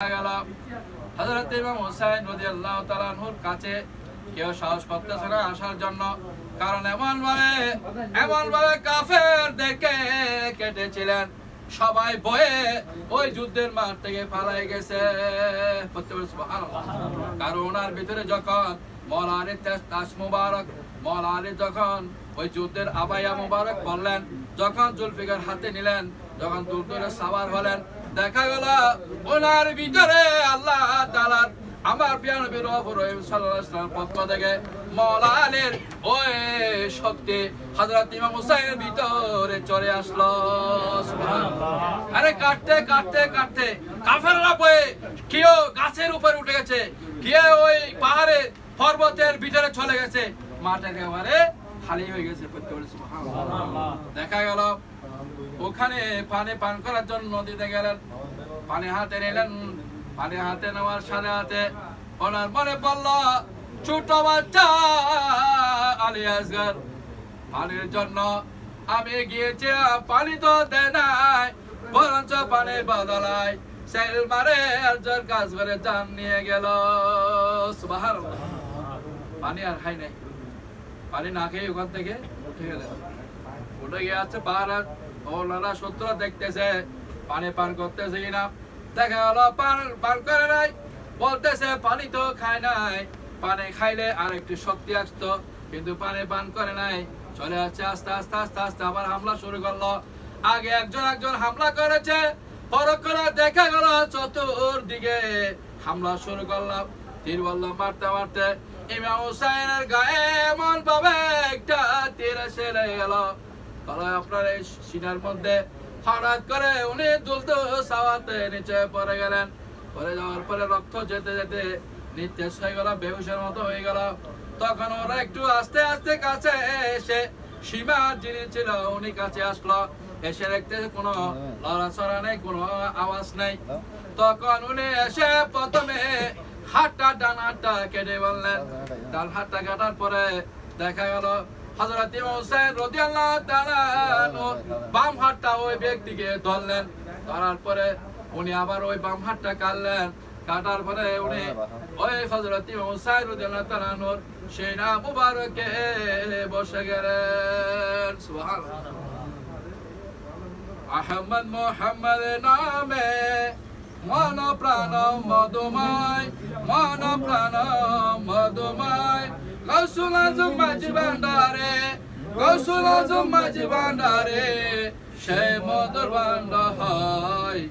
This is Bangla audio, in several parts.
গেল হযরত ইমাম হুসাইন রাদিয়াল্লাহু তাআলা আনহুর কাছে কেউ সাহস করতেছে না আসার জন্য, কারণ এমন ভাবে কাফেরদেরকে কেটেছিলেন, সবাই ভয়ে ওই যুদ্ধের মাঠ থেকে পালাই গেছে। সুবহানাল্লাহ। কারণ ওনার ভিতরে যখন মওলা আলীর তাস মুবারক, মওলা আলী যখন ওই যুদ্ধের আবায়া মুবারক পড়লেন, যখন জুলফিকার হাতে নিলেন, যখন দুলদুলে সাওয়ার হলেন, দেখা গেল ওনার ভিতরে আল্লাহ তাআলার আমার প্রিয় নবী রহিম সাল্লাল্লাহু আলাইহি ওয়াসাল্লাম পক্ষ থেকে মওলা আলীর ওই শক্তি হযরত ইমাম হুসাইনের ভিতরে চলে আসলো। সুবহানাল্লাহ। আরে কাটতে কাফেররা বয়ে কেউ গাছের উপরে উঠে গেছে, কেউ ওই পাহাড়ে পর্বতের ভিতরে চলে গেছে, মাঠ একেবারে খালি হয়ে গেছে। সুবহানাল্লাহ। দেখা গেল ওখানে পানি পান করার জন্য নদীতে গেলেন, পানি হাতে নিলেন, পানি হাতে নেওয়ার সাথে সাথে ওনার মনে পড়ল ছোট বাচ্চা আলী আসগর, পানির জন্য আমি গিয়েছিলাম, পানি তো দেয় নাই, বরঞ্চ পানির বদলায় সেল মারে আজর কাজ করে জান নিয়ে গেল। সুবহানাল্লাহ। পানি আর খাই নাই, পানি না খেয়ে ওখান থেকে উঠে গেলেন, উঠে গিয়ে আছে পাহাড়, ওনারা শত্রু দেখতেছে পানি পান করতেছে কিনা, দেখা গেল পান করে নাই, বলতেছে পানি তো খায় নাই, পানি খাইলে আর একটু শক্তি আসতো, কিন্তু পানি পান করে নাই, চলে যাচ্ছে আস্তে আস্তে আবার হামলা শুরু করলো। আগে একজন হামলা করেছে, পরক্ষণে দেখা গেল চতুর্দিকে হামলা শুরু করলাম, তীর বলল মারতে ইমাম হুসাইনের গায়ে এমন ভাবে একটা তীর এসে লেগে গেল, আপনার এই সিনার মধ্যে। হঠাৎ করে উনি দুলতে সাওয়াতে নিচে পড়ে গেলেন, পড়ে যাওয়ার পরে রক্ত যেতে যেতে নিঃশেষ হয়ে গেল, বেহুশের মতো হয়ে গেল। তখন ওরা একটু আস্তে কাছে এসে সীমা যিনি ছিল উনি কাছে আসলো, এসে দেখতে কোনো লড়াচড়া নেই, কোনো আওয়াজ নেই। তখন উনি এসে প্রথমে ডান হাতটা কেটে বললেন, ডান হাতটা কাটার পরে দেখা গেল হযরত ইমাম হুসাইন রাদিয়াল্লাহু তাআলা বাম হাতটা ওই ব্যক্তিকে ধরলেন, ধরার পরে উনি আবার ওই বাম হাতটা কাটার পরে উনি ওই হযরত ইমাম হুসাইন রাদিয়াল্লাহু তাআলা সেই না মুবারকে বসে গেলেন। সুবহানাল্লাহ। আহমদ মুহাম্মদ নামে মন প্রাণ মধুময়, মন প্রাণ মধুময়, কৌশল আজম মাঝি ভান্ডারে সে মধুর ভান্ডার হয়।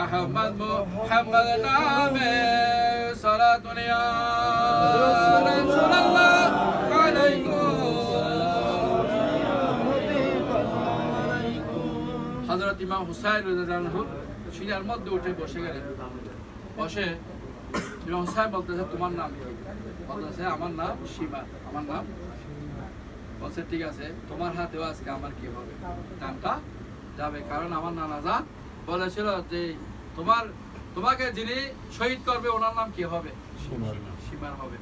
আহমদ মুহাম্মদ নামে সালাতুন ইয়া রাসূলুল্লাহ আলাইকুম। হযরত ইমাম হুসাইন রাদিয়াল্লাহু আনহু সিনার মধ্যে উঠে বসে গেলেন, বসে ইমাম হুসাইন বলতেছে তোমার নাম কি? বলতেছে আমার নাম সীমা, আমার নাম। বলছে ঠিক আছে, তোমার হাতেও আজকে আমার কি হবে, জানটা যাবে, কারণ আমার নানা জান বলেছিল যে তোমাকে যিনি শহীদ করবে ওনার নাম কি হবে? সীমার হবে।